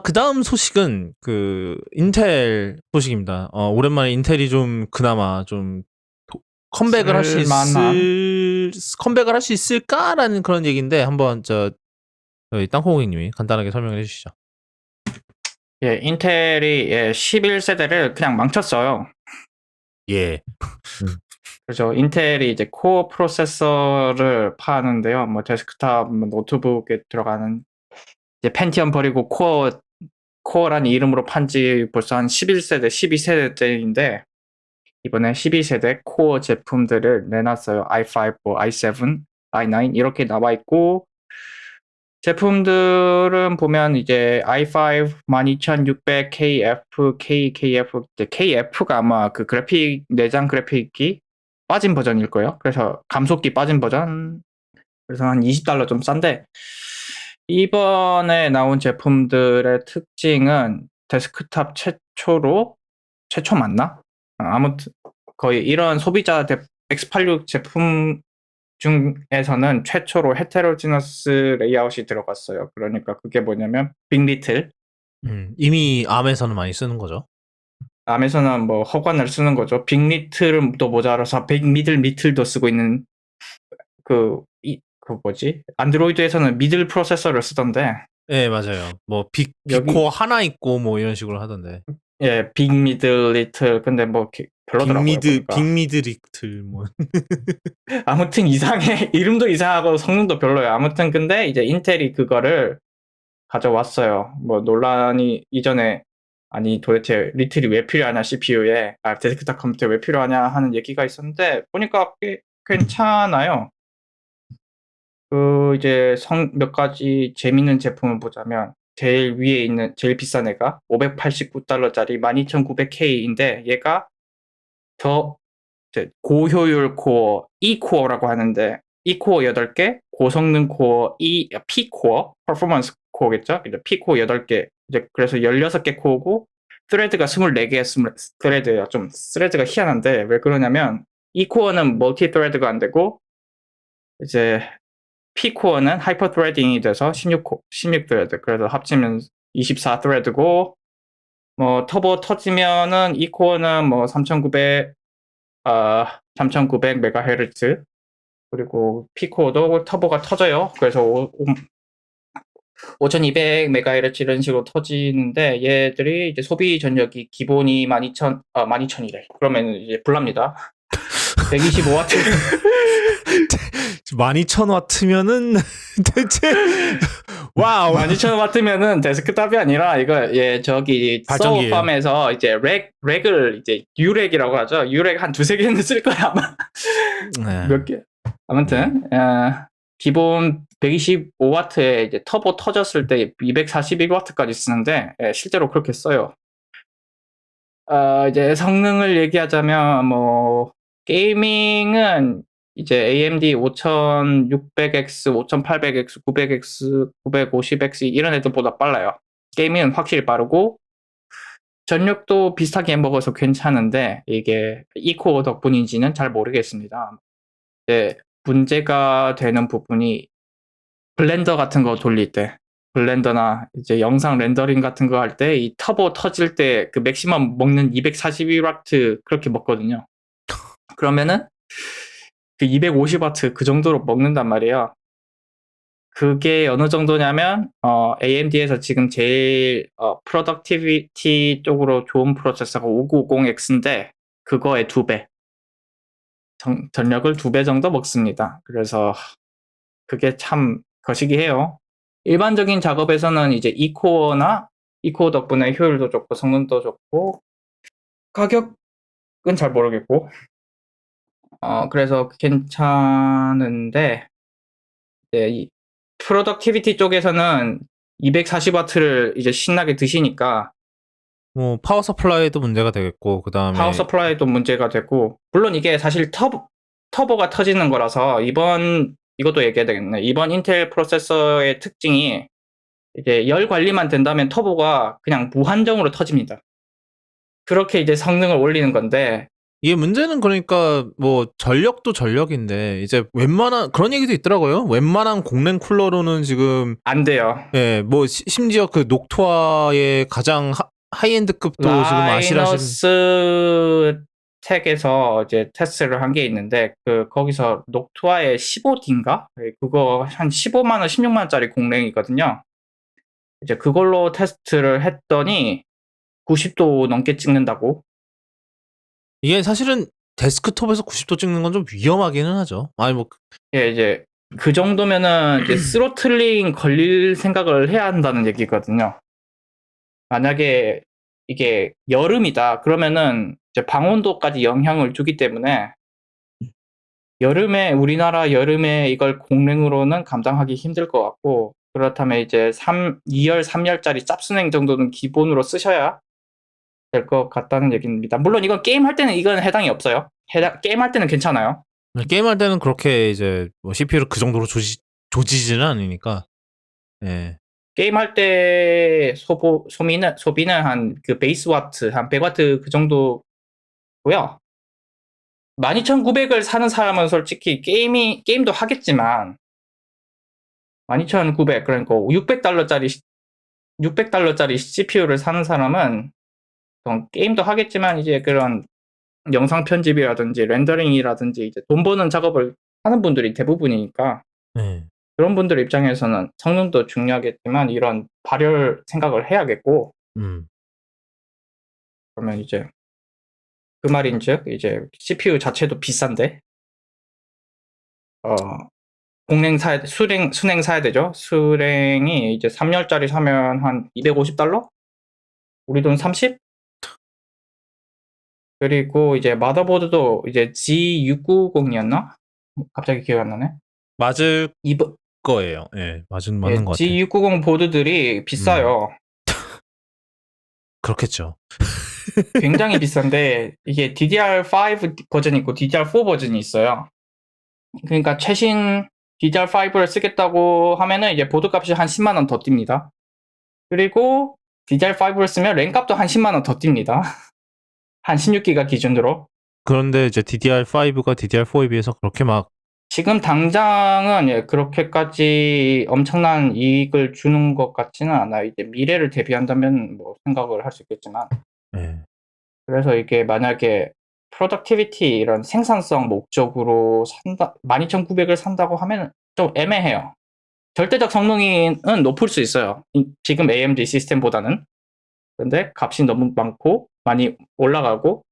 그 다음 소식은 인텔 소식입니다. 오랜만에 인텔이 좀 그나마 좀 쓸만한. 컴백을 할 수 있을까라는 그런 얘기인데 한번 저희 땅콩이님이 간단하게 설명해 주시죠. 예, 인텔이 11세대를 그냥 망쳤어요. 예. 그래서 인텔이 이제 코어 프로세서를 파는데요. 뭐 데스크탑, 뭐 노트북에 들어가는 이제 펜티엄 버리고 코어라는 이름으로 판지 벌써 한 11세대, 12세대째인데 이번에 12세대 코어 제품들을 내놨어요. i5, 뭐 i7, i9 이렇게 나와 있고 제품들은 보면 이제 i5 12600KF, KKF, KF가 아마 그 그래픽 내장 그래픽이 빠진 버전일 거예요. 그래서 감속기 빠진 버전. 그래서 한 $20 좀 싼데 이번에 나온 제품들의 특징은 데스크탑 최초 맞나? 아무튼 거의 이런 소비자 X86 제품 중에서는 최초로 헤테로지너스 레이아웃이 들어갔어요. 그러니까 그게 뭐냐면 빅리틀. 이미 암에서는 많이 쓰는 거죠. 암에서는 뭐 허관을 쓰는 거죠. 빅리틀은 또 모자라서 미들도 쓰고 있는 그 뭐지? 안드로이드에서는 미들 프로세서를 쓰던데 네, 맞아요. 뭐 여기 빅코어 하나 있고 뭐 이런 식으로 하던데. 빅 미들 리틀 근데 뭐 별로더라고요 보니까. 빅미드 리틀 뭐. 아무튼 이상해. 이름도 이상하고 성능도 별로예요. 아무튼 근데 이제 인텔이 그거를 가져왔어요. 뭐 논란이 이전에 아니 도대체 리틀이 왜 필요하냐 CPU에 데스크탑 컴퓨터에 왜 필요하냐 하는 얘기가 있었는데 보니까 꽤 괜찮아요. 이제 몇 가지 재밌는 제품을 보자면 제일 위에 있는 제일 비싼 애가 $589짜리 12900K인데 얘가 더 고효율 코어 E코어라고 하는데 E코어 8개, 고성능 코어 P코어, 퍼포먼스 코어겠죠? P코어 8개. 이제 그래서 16개 코어고 스레드가 24개 스레드예요. 좀 스레드가 희한한데 왜 그러냐면 E코어는 멀티 스레드가 안 되고 이제 P코어는 하이퍼 스레딩이 돼서 16 스레드. 그래서 합치면 24 스레드고 뭐 터보 터지면은 E코어는 뭐 3900MHz 그리고 피코도 터보가 터져요. 그래서 5200MHz 이런 식으로 터지는데 얘들이 이제 소비 전력이 기본이 12000이래. 그러면 이제 불납니다. 125W 12,000W면은 대체 와우. 12000W면은 데스크탑이 아니라 이거 저기 발전기예요. 서버팜에서 이제 렉을 이제 유렉이라고 하죠. 유렉 한 두세 개는 쓸 거야 아마. 네. 몇 개. 아무튼 기본 125W에 이제 터보 터졌을 때 241W까지 쓰는데 실제로 그렇게 써요. 이제 성능을 얘기하자면 뭐 게이밍은 이제 AMD 5600X, 5800X, 900X, 950X 이런 애들보다 빨라요. 게이밍은 확실히 빠르고 전력도 비슷하게 먹어서 괜찮은데 이게 이코어 덕분인지는 잘 모르겠습니다. 문제가 되는 부분이 블렌더 같은 거 돌릴 때 블렌더나 이제 영상 렌더링 같은 거 할 때 이 터보 터질 때 그 맥시멈 먹는 241W 그렇게 먹거든요. 그러면은 그 250W 그 정도로 먹는단 말이에요. 그게 어느 정도냐면 AMD에서 지금 제일 프로덕티비티 쪽으로 좋은 프로세서가 5950X인데 그거의 2배 전력을 2배 정도 먹습니다. 그래서 그게 참 거시기해요. 일반적인 작업에서는 이제 이코어 덕분에 효율도 좋고 성능도 좋고 가격은 잘 모르겠고 그래서 괜찮은데 이 프로덕티비티 쪽에서는 240W를 이제 신나게 드시니까 뭐 파워 서플라이도 문제가 되겠고 파워 그다음에 서플라이도 문제가 되고 물론 이게 사실 터보가 터지는 거라서 이것도 얘기해야 되겠네. 이번 인텔 프로세서의 특징이 이제 열 관리만 된다면 터보가 그냥 무한정으로 터집니다. 그렇게 이제 성능을 올리는 건데 이게 문제는 그러니까 뭐 전력도 전력인데 이제 웬만한 그런 얘기도 있더라고요. 웬만한 공랭 쿨러로는 지금 안 돼요. 뭐 심지어 그 녹투아의 가장 하이엔드급도 지금 아실하시는 라이너스 텍에서 이제 테스트를 한 게 있는데 거기서 녹투아의 15D인가? 그거 한 15만 원, 16만 원짜리 공랭이거든요. 이제 그걸로 테스트를 했더니 90도 넘게 찍는다고. 이게 사실은 데스크톱에서 90도 찍는 건 좀 위험하기는 하죠. 아니 뭐 예, 이제 그 정도면은 이제 스로틀링 걸릴 생각을 해야 한다는 얘기거든요. 만약에 이게 여름이다 그러면은 이제 방온도까지 영향을 주기 때문에 우리나라 여름에 이걸 공랭으로는 감당하기 힘들 것 같고, 그렇다면 이제 2열, 3열짜리 짭순행 정도는 기본으로 쓰셔야 될 것 같다는 얘기입니다. 물론 이건 게임할 때는 이건 해당이 없어요. 게임할 때는 괜찮아요. 게임할 때는 그렇게 이제 뭐 CPU를 그 정도로 조지지는 않으니까. 예. 게임할 때 소비는 한 그 베이스 와트, 한 100와트 그 정도고요. 12,900을 사는 사람은 솔직히 게임도 하겠지만, 12,900, 그러니까 600달러짜리 CPU를 사는 사람은 게임도 하겠지만 이제 그런 영상 편집이라든지 렌더링이라든지 이제 돈 버는 작업을 하는 분들이 대부분이니까 예. 그런 분들 입장에서는 성능도 중요하겠지만 이런 발열 생각을 해야겠고, 그러면 이제 그 말인즉 이제 CPU 자체도 비싼데 순행 사야 되죠. 순행이 이제 3열짜리 사면 한 250달러? 우리 돈 30? 그리고 이제 마더보드도 이제 G690이었나? 갑자기 기억이 안 나네. 맞을 이번 거예요. 예. 맞는 것 같아요. G690 보드들이 비싸요. 그렇겠죠. 굉장히 비싼데 이게 DDR5 버전이 있고 DDR4 버전이 있어요. 그러니까 최신 DDR5를 쓰겠다고 하면은 이제 보드 값이 한 10만 원 더 뜁니다. 그리고 DDR5를 쓰면 램 값도 한 10만 원 더 뜁니다. 한 16기가 기준으로. 그런데 이제 DDR5가 DDR4에 비해서 그렇게 막 지금 당장은 그렇게까지 엄청난 이익을 주는 것 같지는 않아요. 이제 미래를 대비한다면 뭐 생각을 할 수 있겠지만. 예. 그래서 이게 만약에 프로덕티비티 이런 생산성 목적으로 12,900을 산다고 하면 좀 애매해요. 절대적 성능은 높을 수 있어요. 지금 AMD 시스템보다는. 근데 값이 너무 많고 많이 올라가고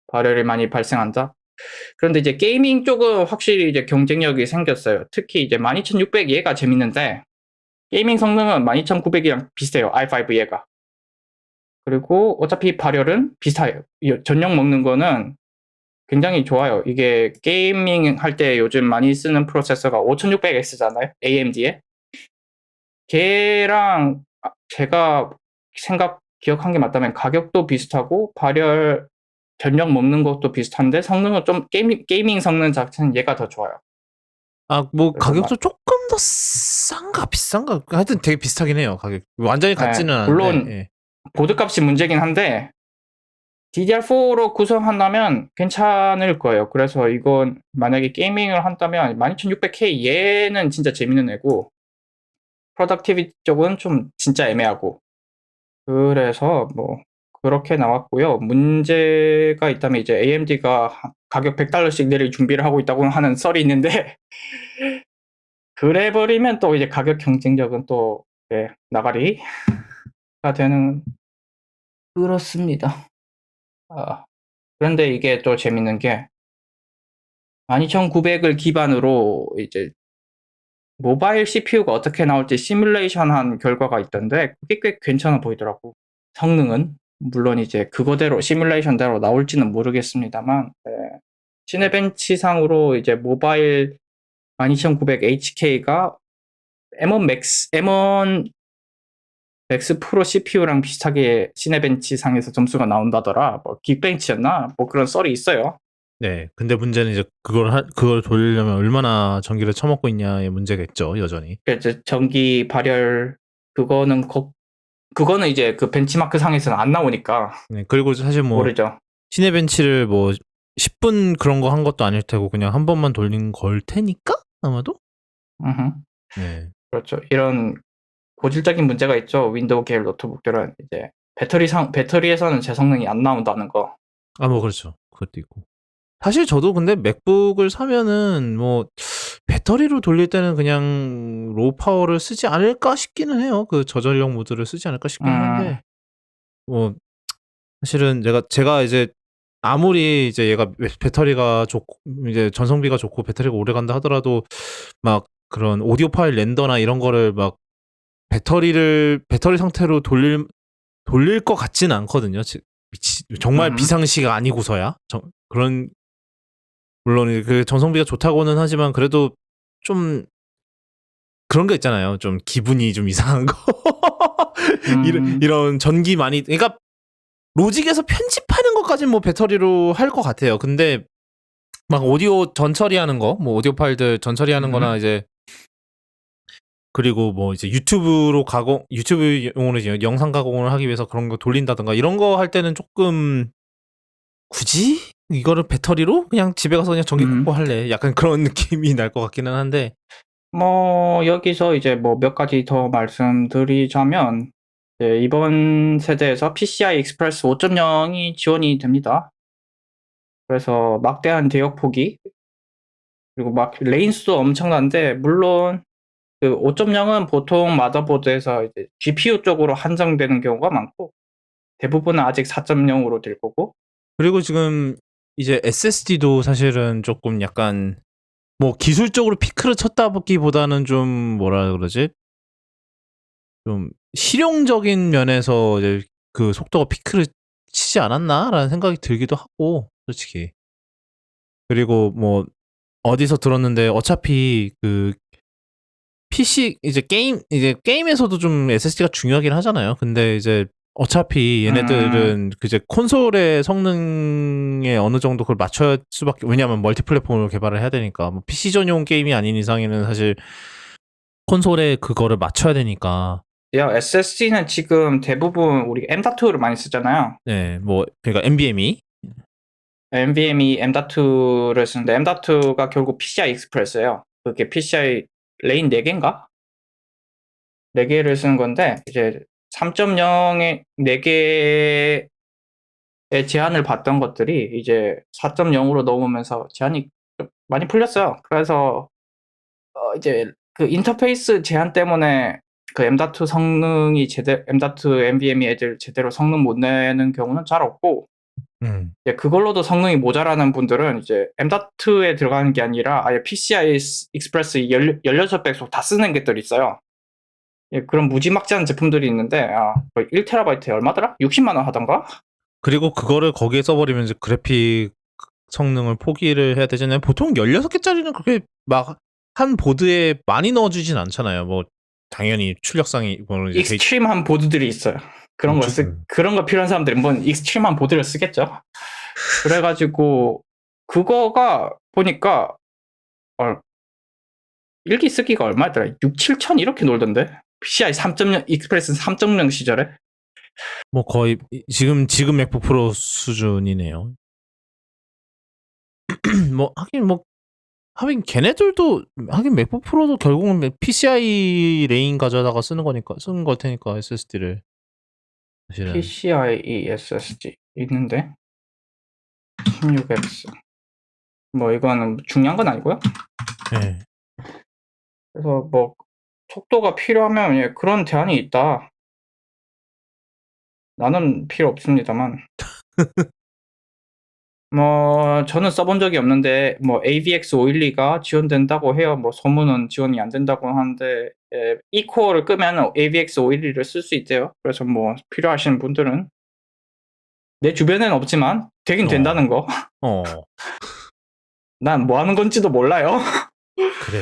발열이 많이 발생한다. 그런데 이제 게이밍 쪽은 확실히 이제 경쟁력이 생겼어요. 특히 이제 12600 얘가 재밌는데 게이밍 성능은 12900이랑 비슷해요. i5 얘가. 그리고 어차피 발열은 비슷해요. 전력 먹는 거는 굉장히 좋아요. 이게 게이밍 할 때 요즘 많이 쓰는 프로세서가 5600X잖아요. AMD에. 걔랑 제가 기억한 게 맞다면 가격도 비슷하고 발열 전력 먹는 것도 비슷한데 성능은 좀 게이밍 성능 자체는 얘가 더 좋아요. 뭐 그래서 가격도 조금 더 싼가 비싼가 하여튼 되게 비슷하긴 해요. 가격 완전히 같지는 않은데. 물론 예. 보드값이 문제긴 한데 DDR4로 구성한다면 괜찮을 거예요. 그래서 이건 만약에 게이밍을 한다면 12600K 얘는 진짜 재밌는 애고 프로덕티비티 쪽은 좀 진짜 애매하고, 그래서 뭐 그렇게 나왔고요. 문제가 있다면 이제 AMD가 가격 100달러씩 내릴 준비를 하고 있다고 하는 썰이 있는데 그래 버리면 또 이제 가격 경쟁력은 또 나가리가 되는, 그렇습니다. 그런데 이게 또 재밌는 게 12900을 기반으로 이제 모바일 CPU가 어떻게 나올지 시뮬레이션한 결과가 있던데 그게 꽤 괜찮아 보이더라고. 성능은 물론 이제 그거대로 시뮬레이션대로 나올지는 모르겠습니다만, 시네벤치상으로 이제 모바일 12900HK가 M1 맥스 프로 CPU랑 비슷하게 시네벤치상에서 점수가 나온다더라. 뭐 긱벤치였나? 뭐 그런 썰이 있어요. 네. 근데 문제는 이제 그걸 돌리려면 얼마나 전기를 처먹고 있냐의 문제겠죠, 여전히. 이제 전기 발열 그거는 이제 그 벤치마크 상에서는 안 나오니까 네. 그리고 사실 뭐 모르죠. 시네벤치를 뭐 10분 그런 거 한 것도 아닐 테고 그냥 한 번만 돌린 걸 테니까 아마도. 음흠. 네. 그렇죠. 이런 고질적인 문제가 있죠. 윈도우 계열 노트북들은 이제 배터리에서는 제 성능이 안 나온다는 거. 아, 뭐 그렇죠. 그것도 있고. 사실 저도 근데 맥북을 사면은 뭐 배터리로 돌릴 때는 그냥 로우 파워를 쓰지 않을까 싶기는 해요. 그 저전력 모드를 쓰지 않을까 싶기는 한데 뭐 사실은 제가 이제 아무리 이제 얘가 배터리가 좋고 이제 전성비가 좋고 배터리가 오래 간다 하더라도 막 그런 오디오 파일 렌더나 이런 거를 막 배터리 상태로 돌릴 것 같지는 않거든요. 정말 비상시가 아니고서야 그런 물론 그 전성비가 좋다고는 하지만 그래도 좀 그런 게 있잖아요. 좀 기분이 좀 이상한 거. 이런 전기 많이 그러니까 로직에서 편집하는 것까지는 뭐 배터리로 할 것 같아요. 근데 막 오디오 전처리하는 거, 뭐 오디오 파일들 전처리하는 거나 이제 그리고 뭐 이제 유튜브용으로 이제 영상 가공을 하기 위해서 그런 거 돌린다든가 이런 거 할 때는 조금 굳이 이거를 배터리로 그냥 집에 가서 그냥 전기 꽂고 할래. 약간 그런 느낌이 날 것 같기는 한데. 뭐 여기서 이제 뭐 몇 가지 더 말씀드리자면 이번 세대에서 PCI Express 5.0이 지원이 됩니다. 그래서 막대한 대역폭이 그리고 막 레인수도 엄청난데 물론 그 5.0은 보통 마더보드에서 이제 GPU 쪽으로 한정되는 경우가 많고 대부분은 아직 4.0으로 될 거고 그리고 지금 이제 SSD도 사실은 조금 약간 뭐 기술적으로 피크를 쳤다 보기보다는 좀 뭐라 그러지? 좀 실용적인 면에서 이제 그 속도가 피크를 치지 않았나라는 생각이 들기도 하고 솔직히. 그리고 뭐 어디서 들었는데 어차피 그 PC 이제 게임에서도 좀 SSD가 중요하긴 하잖아요. 근데 이제 어차피 얘네들은 이제 콘솔의 성능에 어느 정도 그걸 맞춰야 수밖에 왜냐하면 멀티 플랫폼으로 개발을 해야 되니까 뭐 PC 전용 게임이 아닌 이상에는 사실 콘솔에 그거를 맞춰야 되니까. SSD는 지금 대부분 우리 M.2를 많이 쓰잖아요. 네, 뭐 그러니까 NVMe NVMe M.2를 쓰는데 M.2가 결국 PCI Express예요. 그게 PCI 레인 4개인가? 4개를 쓰는 건데 이제 3.0의 4개의 제한을 받던 것들이 이제 4.0으로 넘으면서 제한이 좀 많이 풀렸어요. 그래서 이제 그 인터페이스 제한 때문에 그 M.2 성능이 M.2 NVMe 애들 제대로 성능 못 내는 경우는 잘 없고 그걸로도 성능이 모자라는 분들은 이제 M.2에 들어가는 게 아니라 아예 PCI Express 16배속 다 쓰는 것들이 있어요. 그런 무지막지한 제품들이 있는데 1TB에 얼마더라? 60만 원 하던가? 그리고 그거를 거기에 써버리면 이제 그래픽 성능을 포기를 해야 되잖아요. 보통 16개짜리는 그렇게 막 한 보드에 많이 넣어주진 않잖아요. 뭐 당연히 출력상이 뭐 이제 익스트림한 보드들이 있어요. 그런 거 필요한 사람들은 뭐 익스트림한 보드를 쓰겠죠. 그래가지고 그거가 보니까 일기 쓰기가 얼마였더라? 6, 7천 이렇게 놀던데. PCI 3.0 익스프레스 3.0 시절에 뭐 거의 지금 맥북 프로 수준이네요. 뭐 하긴 걔네들도 하긴 맥북 프로도 결국은 PCI 레인 가져다가 쓰는 걸 테니까 SSD를 사실은. PCI SSD 있는데 16X 뭐 이거는 중요한 건 아니고요. 네. 그래서 뭐 속도가 필요하면 그런 대안이 있다. 나는 필요 없습니다만. 뭐 저는 써본 적이 없는데 뭐 AVX 512가 지원된다고 해요. 뭐 소문은 지원이 안 된다고 하는데 이 코어를 끄면 AVX 512를 쓸 수 있대요. 그래서 뭐 필요하신 분들은 내 주변에는 없지만 되긴 된다는 거. 난 뭐 하는 건지도 몰라요. 그래.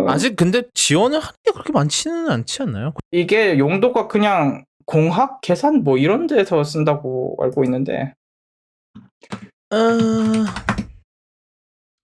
아직 근데 지원을 하는 게 그렇게 많지는 않지 않나요? 이게 용도가 그냥 공학 계산 뭐 이런 데서 쓴다고 알고 있는데